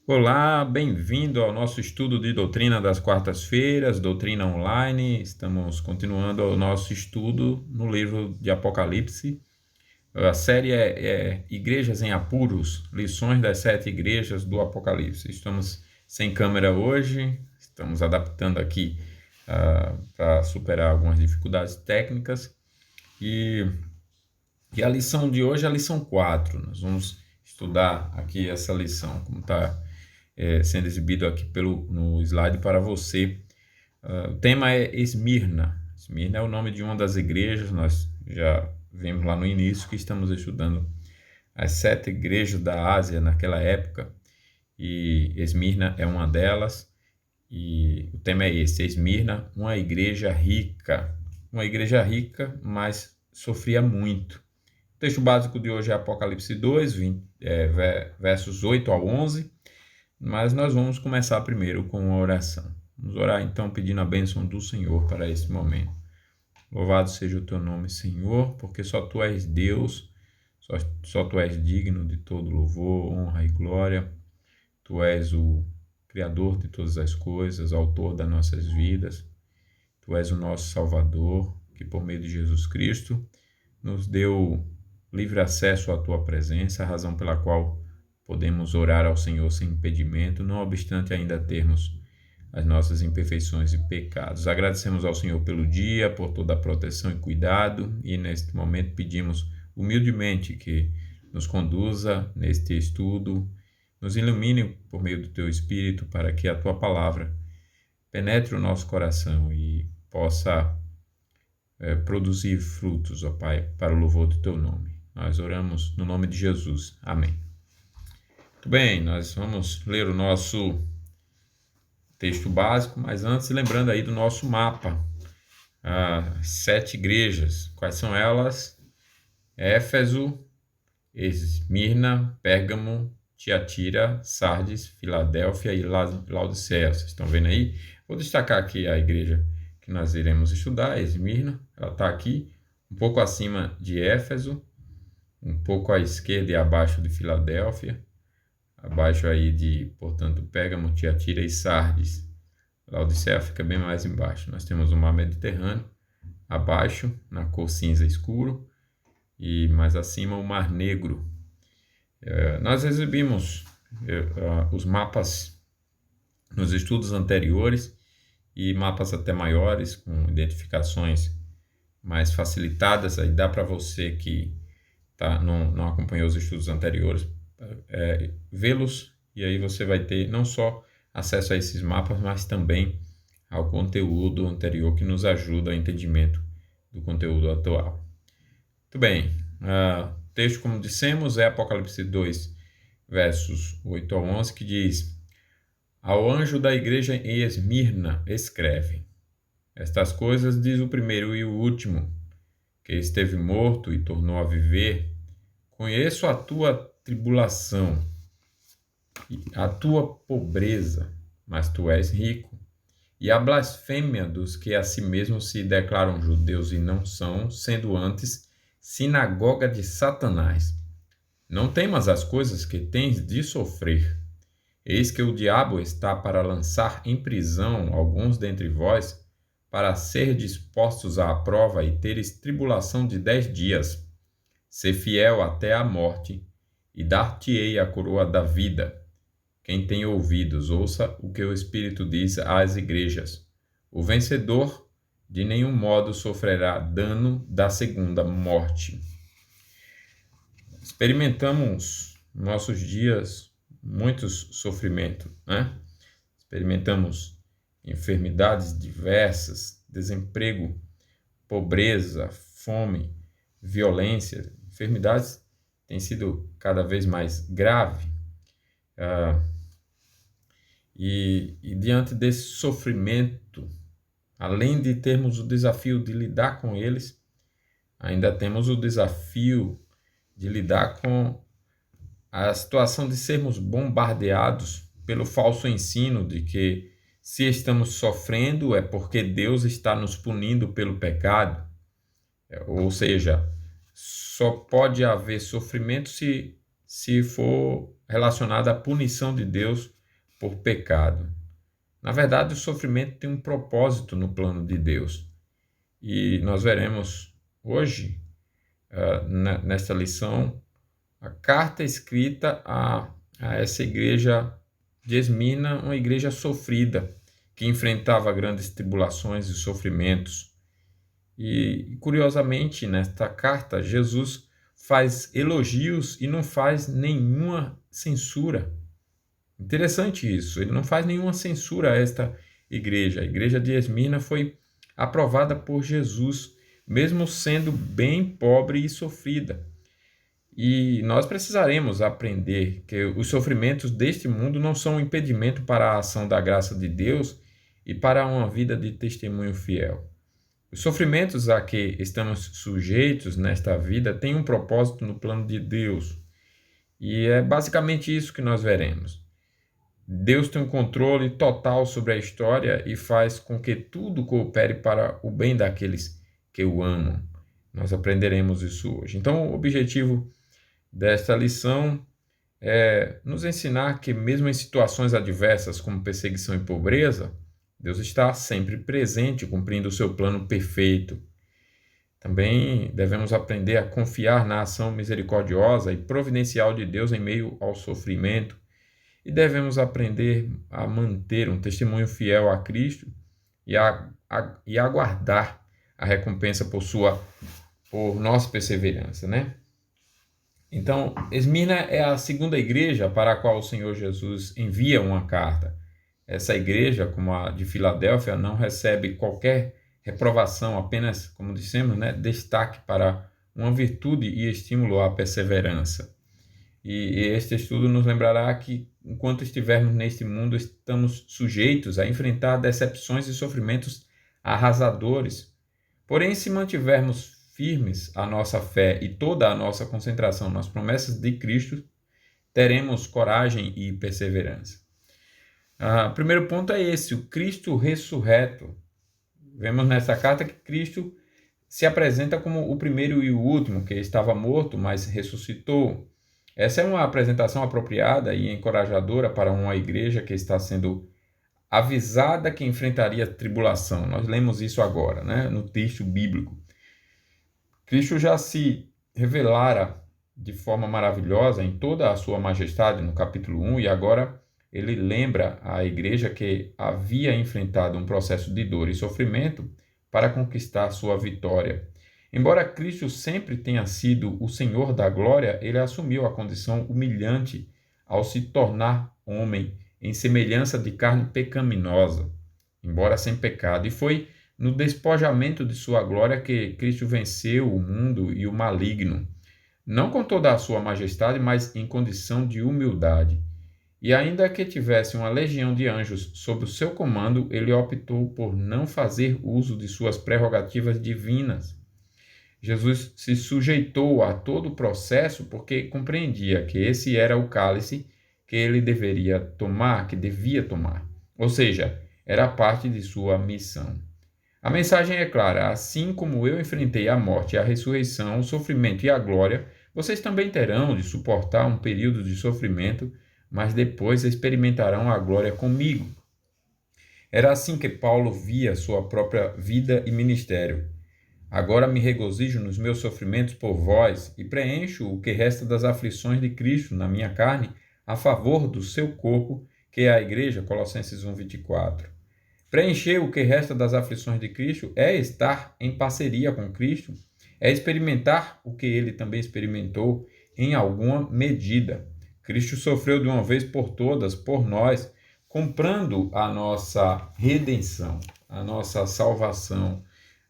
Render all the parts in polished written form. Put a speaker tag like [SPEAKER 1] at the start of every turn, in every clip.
[SPEAKER 1] Olá, bem-vindo ao nosso estudo de doutrina das quartas-feiras, doutrina online. Estamos continuando o nosso estudo no livro de Apocalipse. A série é Igrejas em Apuros, lições das 7 igrejas do Apocalipse. Estamos sem câmera hoje, estamos adaptando aqui para superar algumas dificuldades técnicas. E, e a lição de hoje é a lição 4. Nós vamos estudar aqui essa lição, como está sendo exibido aqui no slide para você. O tema é Esmirna. Esmirna é o nome de uma das igrejas, nós já vimos lá no início que estamos estudando as 7 igrejas da Ásia naquela época, e Esmirna é uma delas, e o tema é esse: Esmirna, uma igreja rica. Uma igreja rica, mas sofria muito. O texto básico de hoje é Apocalipse 2, versos 8 ao 11. Mas nós vamos começar primeiro com uma oração. Vamos orar então pedindo a bênção do Senhor para esse momento. Louvado seja o teu nome, Senhor, porque só tu és Deus, só tu és digno de todo louvor, honra e glória. Tu és o Criador de todas as coisas, autor das nossas vidas. Tu és o nosso Salvador, que por meio de Jesus Cristo nos deu livre acesso à tua presença, a razão pela qual podemos orar ao Senhor sem impedimento, não obstante ainda termos as nossas imperfeições e pecados. Agradecemos ao Senhor pelo dia, por toda a proteção e cuidado, e neste momento pedimos humildemente que nos conduza neste estudo, nos ilumine por meio do teu Espírito, para que a tua palavra penetre o nosso coração e possa produzir frutos, ó Pai, para o louvor do teu nome. Nós oramos no nome de Jesus. Amém. Muito bem, nós vamos ler o nosso texto básico, mas antes lembrando aí do nosso mapa, as 7 igrejas. Quais são elas? Éfeso, Esmirna, Pérgamo, Tiatira, Sardes, Filadélfia e Laodiceia. Vocês estão vendo aí? Vou destacar aqui a igreja que nós iremos estudar, Esmirna. Ela está aqui, um pouco acima de Éfeso, um pouco à esquerda e abaixo de Filadélfia, abaixo aí de, portanto, Pérgamo, Tiatira e Sardes. Laodiceia fica bem mais embaixo. Nós temos o mar Mediterrâneo, abaixo, na cor cinza escuro, e mais acima o Mar Negro. Nós exibimos os mapas nos estudos anteriores, e mapas até maiores, com identificações mais facilitadas. Aí dá para você que não acompanhou os estudos anteriores vê-los, e aí você vai ter não só acesso a esses mapas, mas também ao conteúdo anterior que nos ajuda ao entendimento do conteúdo atual. Muito bem, o texto, como dissemos, é Apocalipse 2, versos 8 a 11, que diz: Ao anjo da igreja em Esmirna escreve: Estas coisas diz o primeiro e o último, que esteve morto e tornou a viver. Conheço a tua tribulação e a tua pobreza, mas tu és rico, e a blasfêmia dos que a si mesmos se declaram judeus e não são, sendo antes sinagoga de Satanás. Não temas as coisas que tens de sofrer. Eis que o diabo está para lançar em prisão alguns dentre vós, para ser dispostos à prova e teres tribulação de 10 dias. Sê fiel até a morte, e dar-te-ei a coroa da vida. Quem tem ouvidos, ouça o que o Espírito diz às igrejas. O vencedor de nenhum modo sofrerá dano da segunda morte. Experimentamos em nossos dias muitos sofrimentos, né? Experimentamos enfermidades diversas, desemprego, pobreza, fome, violência. Enfermidades têm sido cada vez mais graves. E diante desse sofrimento, além de termos o desafio de lidar com eles, ainda temos o desafio de lidar com a situação de sermos bombardeados pelo falso ensino de que, se estamos sofrendo, é porque Deus está nos punindo pelo pecado. Ou seja, só pode haver sofrimento se for relacionada à punição de Deus por pecado. Na verdade, o sofrimento tem um propósito no plano de Deus. E nós veremos hoje, nesta lição, a carta escrita a essa igreja de Esmirna, uma igreja sofrida, que enfrentava grandes tribulações e sofrimentos. E, curiosamente, nesta carta, Jesus faz elogios e não faz nenhuma censura. Interessante isso, ele não faz nenhuma censura a esta igreja. A igreja de Esmirna foi aprovada por Jesus, mesmo sendo bem pobre e sofrida. E nós precisaremos aprender que os sofrimentos deste mundo não são um impedimento para a ação da graça de Deus e para uma vida de testemunho fiel. Os sofrimentos a que estamos sujeitos nesta vida têm um propósito no plano de Deus. E é basicamente isso que nós veremos. Deus tem um controle total sobre a história e faz com que tudo coopere para o bem daqueles que o amam. Nós aprenderemos isso hoje. Então, o objetivo desta lição é nos ensinar que, mesmo em situações adversas como perseguição e pobreza, Deus está sempre presente, cumprindo o seu plano perfeito. Também devemos aprender a confiar na ação misericordiosa e providencial de Deus em meio ao sofrimento. E devemos aprender a manter um testemunho fiel a Cristo e aguardar a recompensa por nossa perseverança, né? Então, Esmirna é a segunda igreja para a qual o Senhor Jesus envia uma carta. Essa igreja, como a de Filadélfia, não recebe qualquer reprovação, apenas, como dissemos, né, destaque para uma virtude e estímulo à perseverança. E este estudo nos lembrará que, enquanto estivermos neste mundo, estamos sujeitos a enfrentar decepções e sofrimentos arrasadores. Porém, se mantivermos firmes a nossa fé e toda a nossa concentração nas promessas de Cristo, teremos coragem e perseverança. O primeiro ponto é esse, o Cristo ressurreto. Vemos nessa carta que Cristo se apresenta como o primeiro e o último, que estava morto, mas ressuscitou. Essa é uma apresentação apropriada e encorajadora para uma igreja que está sendo avisada que enfrentaria tribulação. Nós lemos isso agora, né, no texto bíblico. Cristo já se revelara de forma maravilhosa em toda a sua majestade no capítulo 1 e agora ele lembra à igreja que havia enfrentado um processo de dor e sofrimento para conquistar sua vitória. Embora Cristo sempre tenha sido o Senhor da glória, ele assumiu a condição humilhante ao se tornar homem em semelhança de carne pecaminosa, embora sem pecado. E foi no despojamento de sua glória que Cristo venceu o mundo e o maligno, não com toda a sua majestade, mas em condição de humildade. E ainda que tivesse uma legião de anjos sob o seu comando, ele optou por não fazer uso de suas prerrogativas divinas. Jesus se sujeitou a todo o processo porque compreendia que esse era o cálice que ele deveria tomar, que devia tomar. Ou seja, era parte de sua missão. A mensagem é clara: assim como eu enfrentei a morte, a ressurreição, o sofrimento e a glória, vocês também terão de suportar um período de sofrimento, mas depois experimentarão a glória comigo. Era assim que Paulo via sua própria vida e ministério. Agora me regozijo nos meus sofrimentos por vós e preencho o que resta das aflições de Cristo na minha carne a favor do seu corpo, que é a igreja, Colossenses 1:24. Preencher o que resta das aflições de Cristo é estar em parceria com Cristo, é experimentar o que ele também experimentou em alguma medida. Cristo sofreu de uma vez por todas, por nós, comprando a nossa redenção, a nossa salvação,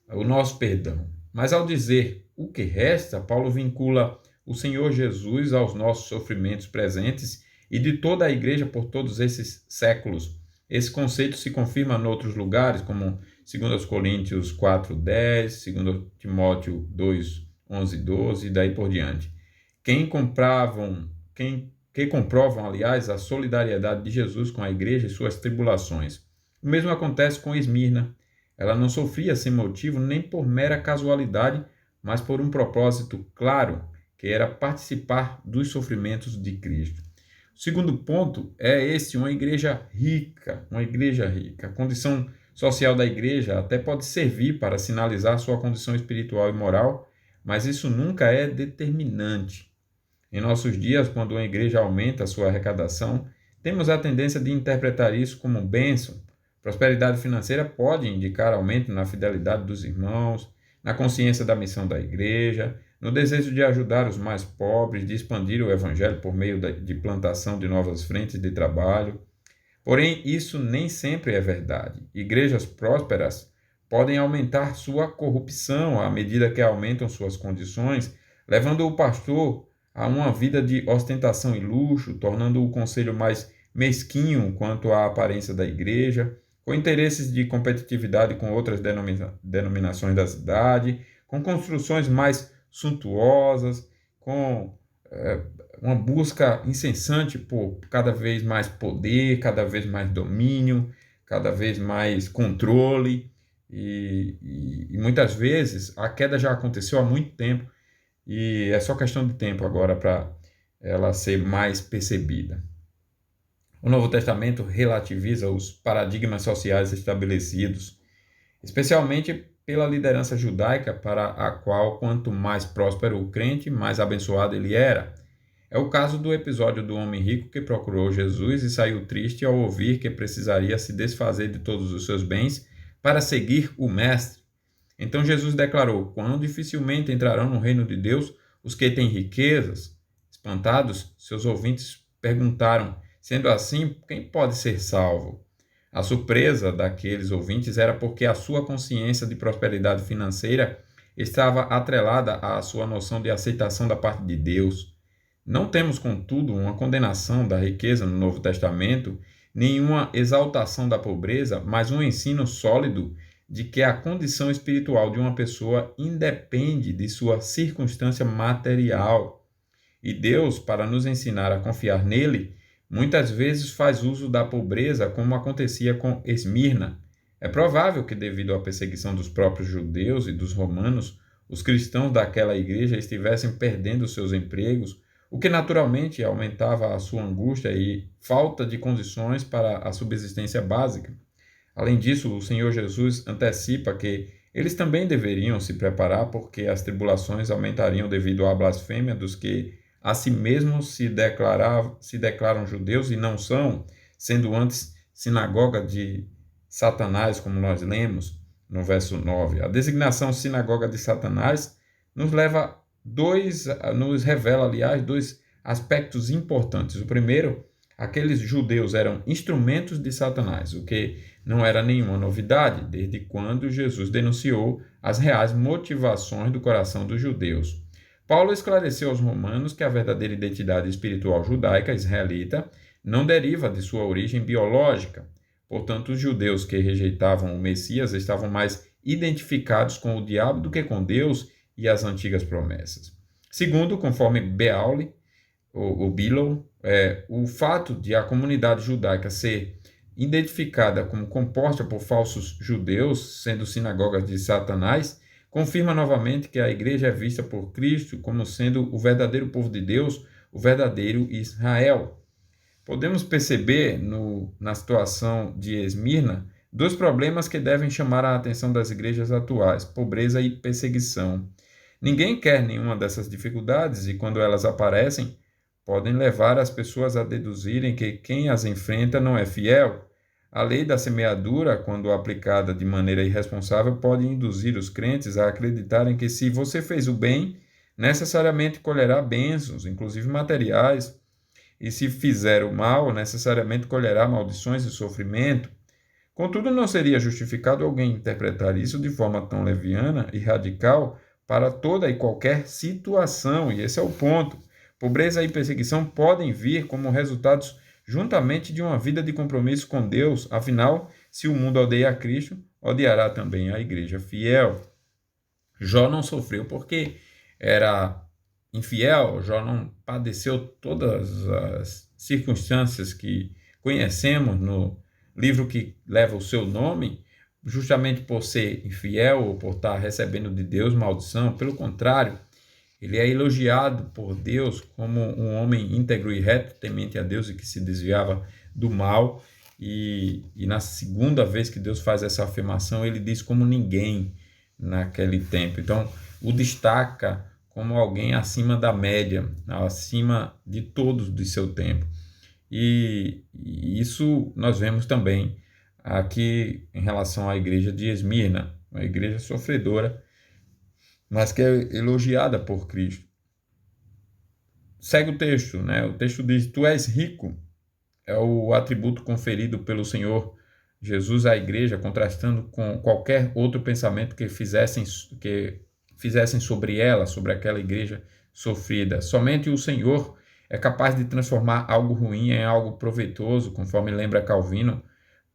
[SPEAKER 1] o nosso perdão. Mas ao dizer o que resta, Paulo vincula o Senhor Jesus aos nossos sofrimentos presentes e de toda a igreja por todos esses séculos. Esse conceito se confirma em outros lugares, como 2 Coríntios 4:10, 2 Timóteo 2:11 e 12, e daí por diante. Que comprovam, aliás, a solidariedade de Jesus com a igreja e suas tribulações. O mesmo acontece com Esmirna. Ela não sofria sem motivo nem por mera casualidade, mas por um propósito claro, que era participar dos sofrimentos de Cristo. O segundo ponto é uma igreja rica, uma igreja rica. A condição social da igreja até pode servir para sinalizar sua condição espiritual e moral, mas isso nunca é determinante. Em nossos dias, quando uma igreja aumenta a sua arrecadação, temos a tendência de interpretar isso como bênção. Prosperidade financeira pode indicar aumento na fidelidade dos irmãos, na consciência da missão da igreja, no desejo de ajudar os mais pobres, de expandir o evangelho por meio de plantação de novas frentes de trabalho. Porém, isso nem sempre é verdade. Igrejas prósperas podem aumentar sua corrupção à medida que aumentam suas condições, levando o pastor a uma vida de ostentação e luxo, tornando o conselho mais mesquinho quanto à aparência da igreja, com interesses de competitividade com outras denominações da cidade, com construções mais suntuosas, com uma busca incessante por cada vez mais poder, cada vez mais domínio, cada vez mais controle. E muitas vezes a queda já aconteceu há muito tempo e é só questão de tempo agora para ela ser mais percebida. O Novo Testamento relativiza os paradigmas sociais estabelecidos, especialmente pela liderança judaica, para a qual, quanto mais próspero o crente, mais abençoado ele era. É o caso do episódio do homem rico que procurou Jesus e saiu triste ao ouvir que precisaria se desfazer de todos os seus bens para seguir o Mestre. Então Jesus declarou: quão dificilmente entrarão no reino de Deus os que têm riquezas? Espantados, seus ouvintes perguntaram: sendo assim, quem pode ser salvo? A surpresa daqueles ouvintes era porque a sua consciência de prosperidade financeira estava atrelada à sua noção de aceitação da parte de Deus. Não temos, contudo, uma condenação da riqueza no Novo Testamento, nenhuma exaltação da pobreza, mas um ensino sólido de que a condição espiritual de uma pessoa independe de sua circunstância material. E Deus, para nos ensinar a confiar nele, muitas vezes faz uso da pobreza, como acontecia com Esmirna. É provável que, devido à perseguição dos próprios judeus e dos romanos, os cristãos daquela igreja estivessem perdendo seus empregos, o que naturalmente aumentava a sua angústia e falta de condições para a subsistência básica. Além disso, o Senhor Jesus antecipa que eles também deveriam se preparar porque as tribulações aumentariam devido à blasfêmia dos que a si mesmos se declaram judeus e não são, sendo antes sinagoga de Satanás, como nós lemos no verso 9. A designação sinagoga de Satanás nos revela, aliás, dois aspectos importantes. O primeiro, aqueles judeus eram instrumentos de Satanás, o que não era nenhuma novidade, desde quando Jesus denunciou as reais motivações do coração dos judeus. Paulo esclareceu aos romanos que a verdadeira identidade espiritual judaica israelita não deriva de sua origem biológica. Portanto, os judeus que rejeitavam o Messias estavam mais identificados com o diabo do que com Deus e as antigas promessas. Segundo, conforme Beaule, ou Billow, o fato de a comunidade judaica ser identificada como composta por falsos judeus, sendo sinagogas de Satanás, confirma novamente que a igreja é vista por Cristo como sendo o verdadeiro povo de Deus, o verdadeiro Israel. Podemos perceber na situação de Esmirna dois problemas que devem chamar a atenção das igrejas atuais: pobreza e perseguição. Ninguém quer nenhuma dessas dificuldades e, quando elas aparecem, podem levar as pessoas a deduzirem que quem as enfrenta não é fiel. A lei da semeadura, quando aplicada de maneira irresponsável, pode induzir os crentes a acreditarem que, se você fez o bem, necessariamente colherá bênçãos, inclusive materiais, e se fizer o mal, necessariamente colherá maldições e sofrimento. Contudo, não seria justificado alguém interpretar isso de forma tão leviana e radical para toda e qualquer situação, e esse é o ponto. Pobreza e perseguição podem vir como resultados juntamente de uma vida de compromisso com Deus. Afinal, se o mundo odeia a Cristo, odiará também a igreja fiel. Jó não sofreu porque era infiel, Jó não padeceu todas as circunstâncias que conhecemos no livro que leva o seu nome, justamente por ser infiel ou por estar recebendo de Deus maldição. Pelo contrário, Ele é elogiado por Deus como um homem íntegro e reto, temente a Deus e que se desviava do mal. E na segunda vez que Deus faz essa afirmação, ele diz como ninguém naquele tempo. Então, o destaca como alguém acima da média, acima de todos do seu tempo. E isso nós vemos também aqui em relação à igreja de Esmirna, uma igreja sofredora, mas que é elogiada por Cristo. Segue o texto, né? O texto diz: Tu és rico, é o atributo conferido pelo Senhor Jesus à igreja, contrastando com qualquer outro pensamento que fizessem sobre ela, sobre aquela igreja sofrida. Somente o Senhor é capaz de transformar algo ruim em algo proveitoso, conforme lembra Calvino,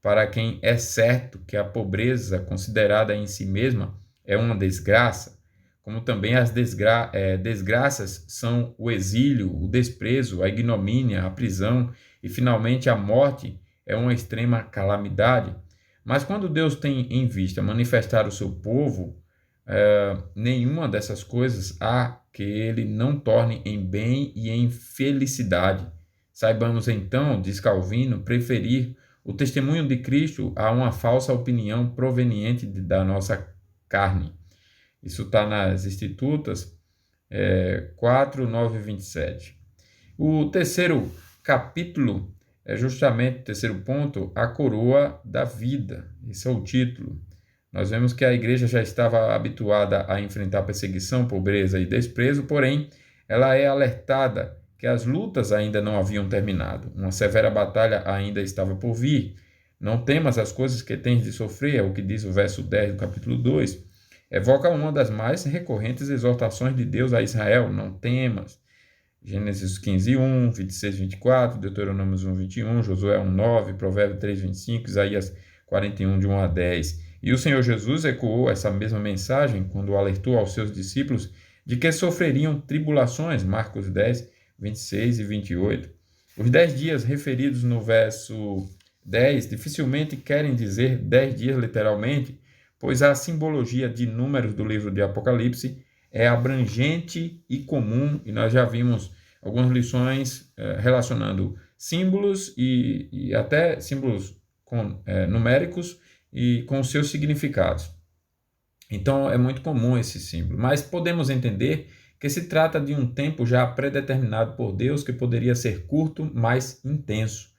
[SPEAKER 1] para quem é certo que a pobreza considerada em si mesma é uma desgraça, como também as desgraças são o exílio, o desprezo, a ignomínia, a prisão e, finalmente, a morte é uma extrema calamidade. Mas quando Deus tem em vista manifestar o seu povo, nenhuma dessas coisas há que ele não torne em bem e em felicidade. Saibamos então, diz Calvino, preferir o testemunho de Cristo a uma falsa opinião proveniente da nossa carne. Isso está nas Institutas 4, 9 e 27. O terceiro capítulo é justamente o terceiro ponto, a coroa da vida. Esse é o título. Nós vemos que a igreja já estava habituada a enfrentar perseguição, pobreza e desprezo, porém, ela é alertada que as lutas ainda não haviam terminado. Uma severa batalha ainda estava por vir. Não temas as coisas que tens de sofrer, é o que diz o verso 10 do capítulo 2. Evoca uma das mais recorrentes exortações de Deus a Israel: não temas. Gênesis 15, 1, 26, 24, Deuteronômio 1, 21, Josué 1, 9, Provérbio 3, 25, Isaías 41, de 1 a 10. E o Senhor Jesus ecoou essa mesma mensagem quando alertou aos seus discípulos de que sofreriam tribulações, Marcos 10, 26 e 28. Os 10 dias referidos no verso 10 dificilmente querem dizer 10 dias literalmente, pois a simbologia de números do livro de Apocalipse é abrangente e comum, e nós já vimos algumas lições relacionando símbolos e até símbolos numéricos e com seus significados. Então é muito comum esse símbolo, mas podemos entender que se trata de um tempo já predeterminado por Deus que poderia ser curto, mas intenso.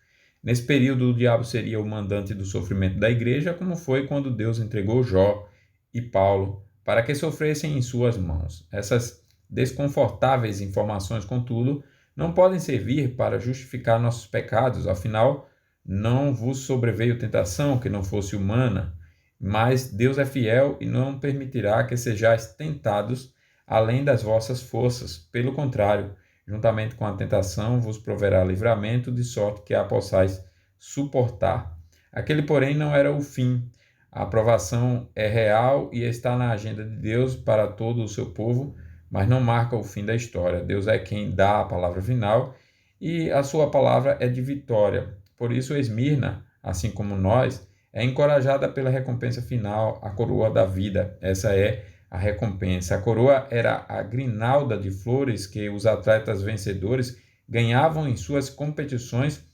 [SPEAKER 1] Nesse período, o diabo seria o mandante do sofrimento da igreja, como foi quando Deus entregou Jó e Paulo para que sofressem em suas mãos. Essas desconfortáveis informações, contudo, não podem servir para justificar nossos pecados, afinal, não vos sobreveio tentação que não fosse humana, mas Deus é fiel e não permitirá que sejais tentados além das vossas forças. Pelo contrário, juntamente com a tentação, vos proverá livramento, de sorte que a possais suportar. Aquele, porém, não era o fim. A aprovação é real e está na agenda de Deus para todo o seu povo, mas não marca o fim da história. Deus é quem dá a palavra final e a sua palavra é de vitória. Por isso, Esmirna, assim como nós, é encorajada pela recompensa final, a coroa da vida. Essa é a recompensa. A coroa era a grinalda de flores que os atletas vencedores ganhavam em suas competições,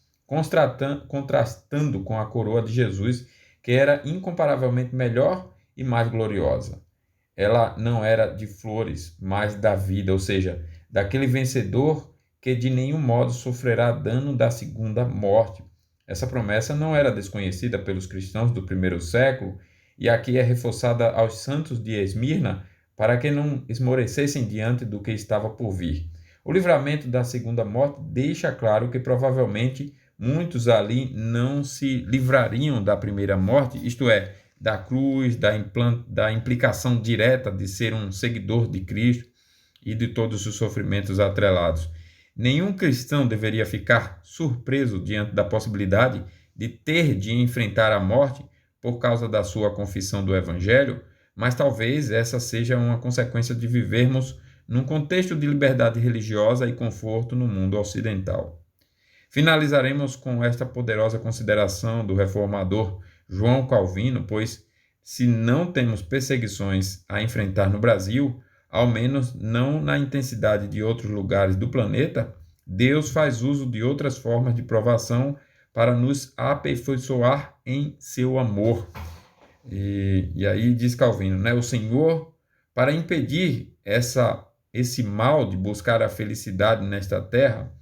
[SPEAKER 1] contrastando com a coroa de Jesus, que era incomparavelmente melhor e mais gloriosa. Ela não era de flores, mas da vida, ou seja, daquele vencedor que de nenhum modo sofrerá dano da segunda morte. Essa promessa não era desconhecida pelos cristãos do primeiro século, e aqui é reforçada aos santos de Esmirna para que não esmorecessem diante do que estava por vir. O livramento da segunda morte deixa claro que provavelmente muitos ali não se livrariam da primeira morte, isto é, da cruz, da implicação direta de ser um seguidor de Cristo e de todos os sofrimentos atrelados. Nenhum cristão deveria ficar surpreso diante da possibilidade de ter de enfrentar a morte por causa da sua confissão do Evangelho, mas talvez essa seja uma consequência de vivermos num contexto de liberdade religiosa e conforto no mundo ocidental. Finalizaremos com esta poderosa consideração do reformador João Calvino, pois se não temos perseguições a enfrentar no Brasil, ao menos não na intensidade de outros lugares do planeta, Deus faz uso de outras formas de provação para nos aperfeiçoar em seu amor. E aí diz Calvino, né? O Senhor, para impedir esse mal de buscar a felicidade nesta terra,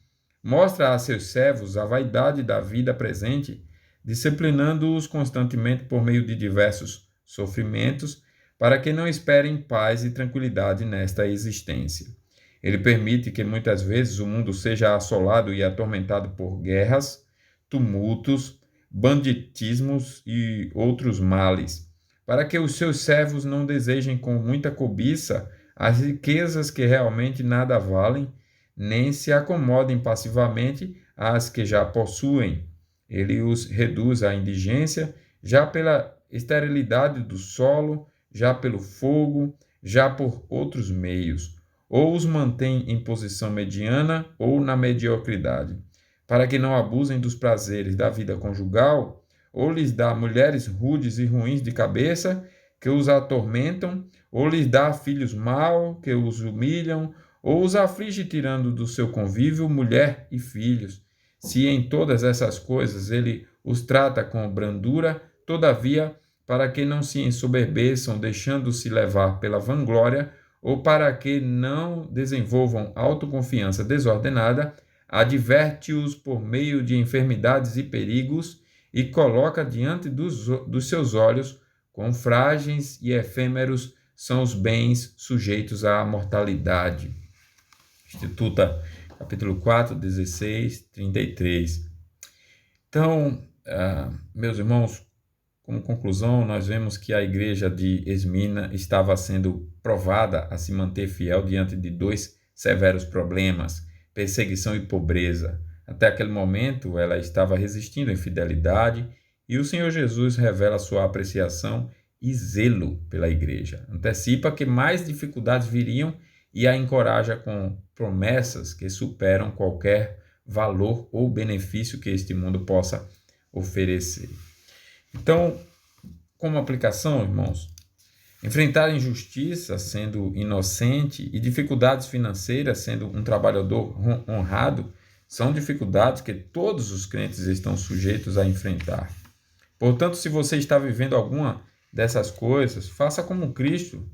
[SPEAKER 1] mostra a seus servos a vaidade da vida presente, disciplinando-os constantemente por meio de diversos sofrimentos, para que não esperem paz e tranquilidade nesta existência. Ele permite que muitas vezes o mundo seja assolado e atormentado por guerras, tumultos, banditismos e outros males, para que os seus servos não desejem com muita cobiça as riquezas que realmente nada valem, nem se acomodem passivamente às que já possuem. Ele os reduz à indigência, já pela esterilidade do solo, já pelo fogo, já por outros meios, ou os mantém em posição mediana ou na mediocridade, para que não abusem dos prazeres da vida conjugal, ou lhes dá mulheres rudes e ruins de cabeça, que os atormentam, ou lhes dá filhos maus, que os humilham, ou os aflige tirando do seu convívio mulher e filhos. Se em todas essas coisas ele os trata com brandura, todavia, para que não se ensoberbeçam, deixando-se levar pela vanglória, ou para que não desenvolvam autoconfiança desordenada, adverte-os por meio de enfermidades e perigos e coloca diante dos seus olhos quão frágeis e efêmeros são os bens sujeitos à mortalidade. Instituta, capítulo 4, 16, 33. Então, meus irmãos, como conclusão, nós vemos que a igreja de Esmirna estava sendo provada a se manter fiel diante de dois severos problemas, perseguição e pobreza. Até aquele momento, ela estava resistindo à infidelidade e o Senhor Jesus revela sua apreciação e zelo pela igreja. Antecipa que mais dificuldades viriam e a encoraja com promessas que superam qualquer valor ou benefício que este mundo possa oferecer. Então, como aplicação, irmãos, enfrentar injustiça sendo inocente e dificuldades financeiras sendo um trabalhador honrado são dificuldades que todos os crentes estão sujeitos a enfrentar. Portanto, se você está vivendo alguma dessas coisas, faça como Cristo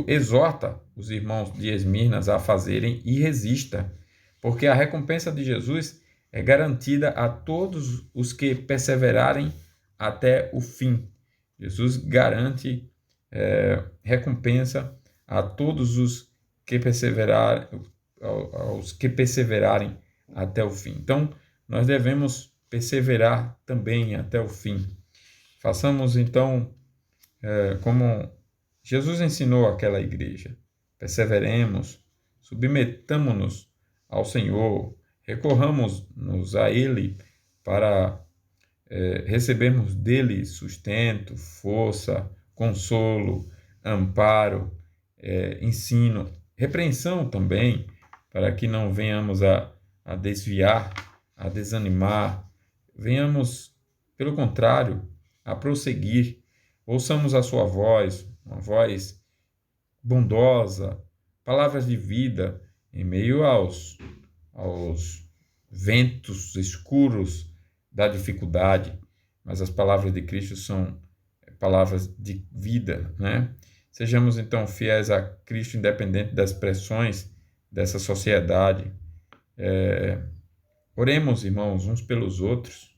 [SPEAKER 1] exorta os irmãos de Esmirna a fazerem e resista, porque a recompensa de Jesus é garantida a todos os que perseverarem até o fim. Jesus garante recompensa a todos os que aos que perseverarem até o fim. Então, nós devemos perseverar também até o fim. Façamos, então, como Jesus ensinou àquela igreja. Perseveremos, submetamo-nos ao Senhor, recorramos-nos a Ele para recebermos dele sustento, força, consolo, amparo, ensino, repreensão também, para que não venhamos a desviar, a desanimar, venhamos, pelo contrário, a prosseguir. Ouçamos a sua voz, uma voz bondosa, palavras de vida em meio aos ventos escuros da dificuldade, mas as palavras de Cristo são palavras de vida, né? Sejamos então fiéis a Cristo, independente das pressões dessa sociedade. Oremos, irmãos, uns pelos outros.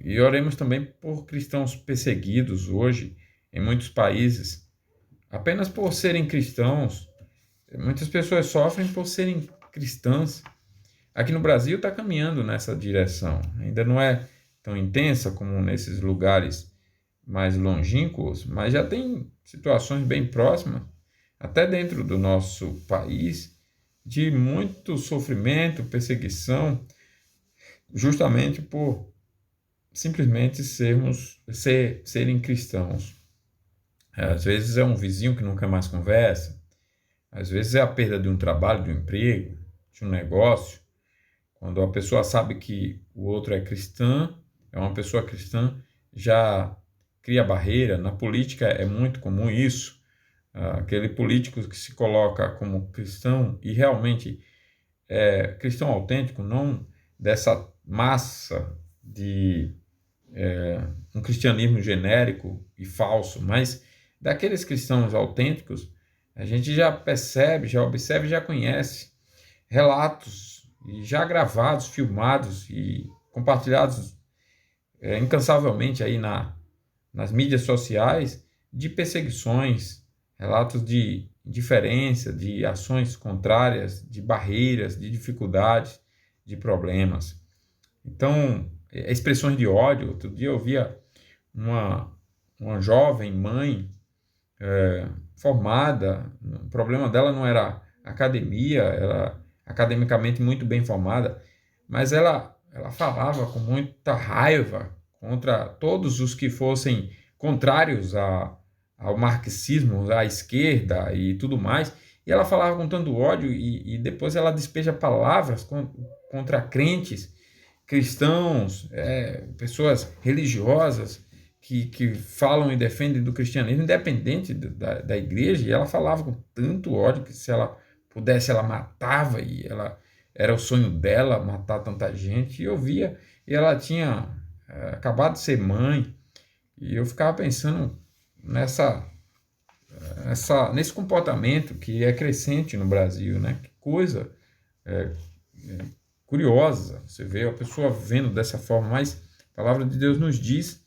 [SPEAKER 1] E oremos também por cristãos perseguidos hoje em muitos países, apenas por serem cristãos. Muitas pessoas sofrem por serem cristãs. Aqui no Brasil está caminhando nessa direção. Ainda não é tão intensa como nesses lugares mais longínquos, mas já tem situações bem próximas, até dentro do nosso país, de muito sofrimento, perseguição, justamente por simplesmente serem cristãos. Às vezes é um vizinho que nunca mais conversa, às vezes é a perda de um trabalho, de um emprego, de um negócio. Quando a pessoa sabe que o outro é cristã, é uma pessoa cristã, já cria barreira. Na política é muito comum isso. aquele político que se coloca como cristão e realmente é cristão autêntico, não dessa massa de um cristianismo genérico e falso, mas daqueles cristãos autênticos, a gente já percebe, já observa e já conhece relatos e já gravados, filmados e compartilhados incansavelmente aí nas mídias sociais de perseguições, relatos de indiferença, de ações contrárias, de barreiras, de dificuldades, de problemas. Então, expressões de ódio. Outro dia eu via uma jovem mãe formada, o problema dela não era academia, ela academicamente muito bem formada, mas ela falava com muita raiva contra todos os que fossem contrários ao marxismo, à esquerda e tudo mais, e ela falava com tanto ódio e depois ela despeja palavras contra crentes, cristãos, pessoas religiosas, que falam e defendem do cristianismo, independente da igreja, e ela falava com tanto ódio que se ela pudesse, ela matava, e ela era o sonho dela matar tanta gente, e eu via, e ela tinha acabado de ser mãe, e eu ficava pensando nesse comportamento que é crescente no Brasil, né? Que coisa é, curiosa, você vê a pessoa vendo dessa forma, mas a palavra de Deus nos diz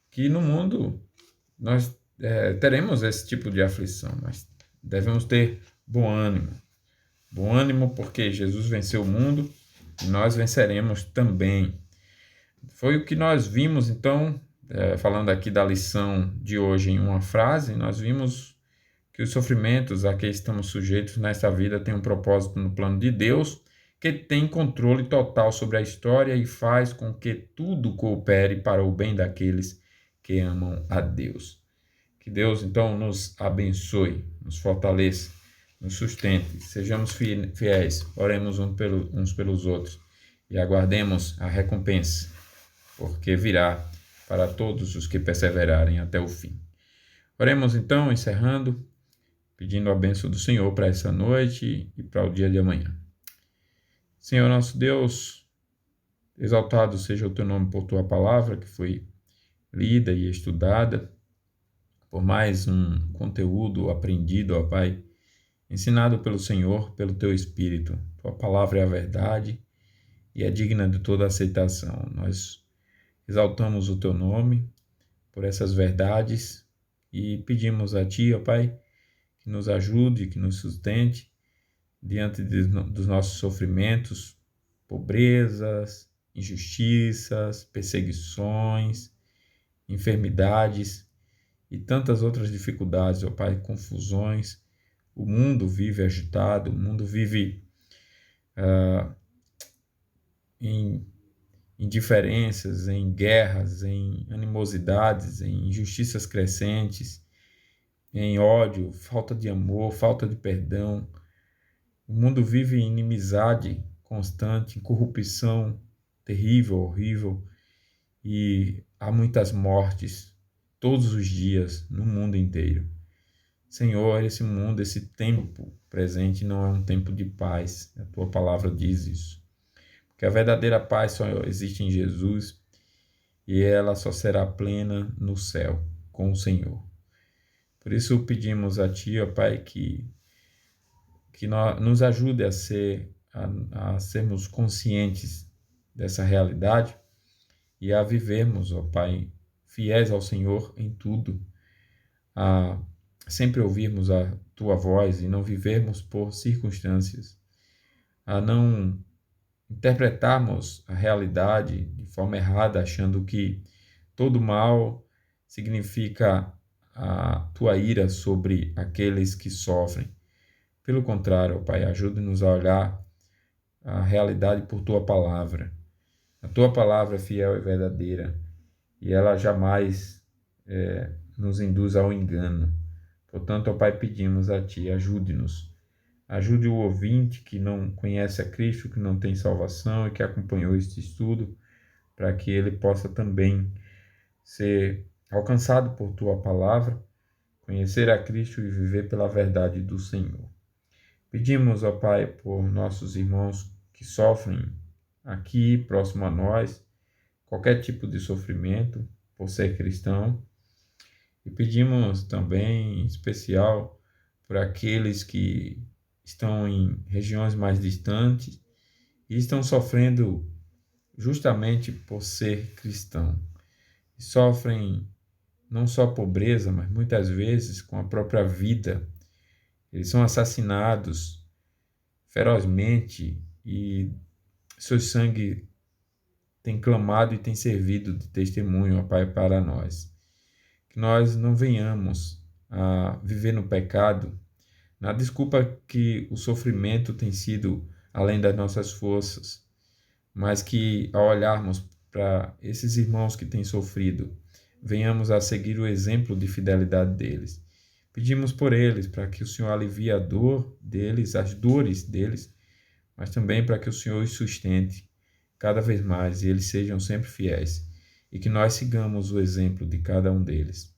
[SPEAKER 1] que no mundo nós teremos esse tipo de aflição, mas devemos ter bom ânimo. Bom ânimo porque Jesus venceu o mundo e nós venceremos também. Foi o que nós vimos, então, falando aqui da lição de hoje em uma frase, nós vimos que os sofrimentos a que estamos sujeitos nesta vida têm um propósito no plano de Deus, que tem controle total sobre a história e faz com que tudo coopere para o bem daqueles que amam a Deus. Que Deus, então, nos abençoe, nos fortaleça, nos sustente, sejamos fiéis, oremos uns pelos outros e aguardemos a recompensa, porque virá para todos os que perseverarem até o fim. Oremos então, encerrando, pedindo a bênção do Senhor para essa noite e para o dia de amanhã. Senhor nosso Deus, exaltado seja o teu nome por tua palavra que foi lida e estudada, por mais um conteúdo aprendido, ó Pai, ensinado pelo Senhor, pelo teu Espírito. Tua palavra é a verdade e é digna de toda aceitação. Nós exaltamos o teu nome por essas verdades e pedimos a ti, ó Pai, que nos ajude, que nos sustente diante dos nossos sofrimentos, pobrezas, injustiças, perseguições, enfermidades e tantas outras dificuldades, ó Pai, confusões. O mundo vive agitado, o mundo vive em indiferenças, em guerras, em animosidades, em injustiças crescentes, em ódio, falta de amor, falta de perdão. O mundo vive em inimizade constante, em corrupção terrível, horrível, e há muitas mortes todos os dias no mundo inteiro. Senhor, esse mundo, esse tempo presente não é um tempo de paz. A tua palavra diz isso. Porque a verdadeira paz só existe em Jesus e ela só será plena no céu, com o Senhor. Por isso pedimos a ti, ó Pai, que nos ajude a sermos conscientes dessa realidade e a vivermos, ó Pai, fiéis ao Senhor em tudo, a sempre ouvirmos a tua voz e não vivermos por circunstâncias, a não interpretarmos a realidade de forma errada, achando que todo mal significa a tua ira sobre aqueles que sofrem. Pelo contrário, ó Pai, ajude-nos a olhar a realidade por tua palavra. A tua palavra é fiel e verdadeira e ela jamais nos induz ao engano. Portanto, ó Pai, pedimos a ti, ajude-nos. Ajude o ouvinte que não conhece a Cristo, que não tem salvação e que acompanhou este estudo, para que ele possa também ser alcançado por tua palavra, conhecer a Cristo e viver pela verdade do Senhor. Pedimos, ó Pai, por nossos irmãos que sofrem aqui, próximo a nós, qualquer tipo de sofrimento por ser cristão. E pedimos também, em especial, por aqueles que estão em regiões mais distantes e estão sofrendo justamente por ser cristão. E sofrem não só pobreza, mas muitas vezes com a própria vida. Eles são assassinados ferozmente e seu sangue tem clamado e tem servido de testemunho, ó Pai, para nós. Que nós não venhamos a viver no pecado, na desculpa que o sofrimento tem sido além das nossas forças, mas que ao olharmos para esses irmãos que têm sofrido, venhamos a seguir o exemplo de fidelidade deles. Pedimos por eles, para que o Senhor alivie a dor deles, as dores deles, mas também para que o Senhor os sustente cada vez mais e eles sejam sempre fiéis e que nós sigamos o exemplo de cada um deles.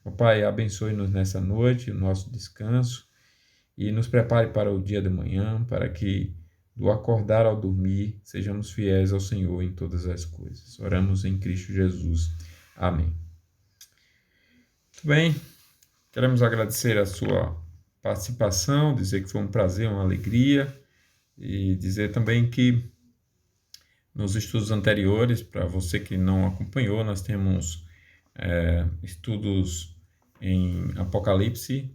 [SPEAKER 1] Ó Pai, abençoe-nos nessa noite, o nosso descanso e nos prepare para o dia de manhã, para que do acordar ao dormir sejamos fiéis ao Senhor em todas as coisas. Oramos em Cristo Jesus. Amém. Muito bem, queremos agradecer a sua participação, dizer que foi um prazer, uma alegria e dizer também que nos estudos anteriores, para você que não acompanhou, nós temos estudos em Apocalipse,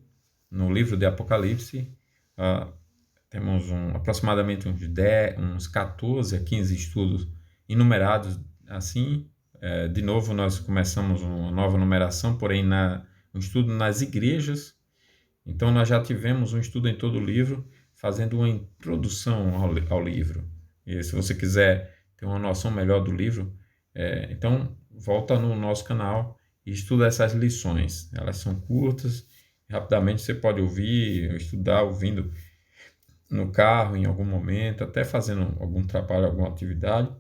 [SPEAKER 1] no livro de Apocalipse. Temos aproximadamente uns 14 a 15 estudos enumerados assim. De novo, nós começamos uma nova numeração, porém um estudo nas igrejas. Então, nós já tivemos um estudo em todo o livro, fazendo uma introdução ao livro. E se você quiser ter uma noção melhor do livro, então volta no nosso canal e estuda essas lições. Elas são curtas, rapidamente você pode ouvir, estudar ouvindo no carro em algum momento, até fazendo algum trabalho, alguma atividade,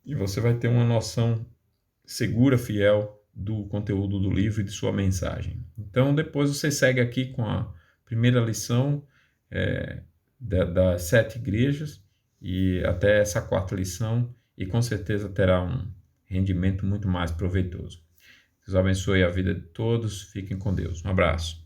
[SPEAKER 1] e você vai ter uma noção segura, fiel do conteúdo do livro e de sua mensagem. Então depois você segue aqui com a primeira lição das 7 igrejas e até essa 4ª lição, e com certeza terá um rendimento muito mais proveitoso. Deus abençoe a vida de todos, fiquem com Deus. Um abraço.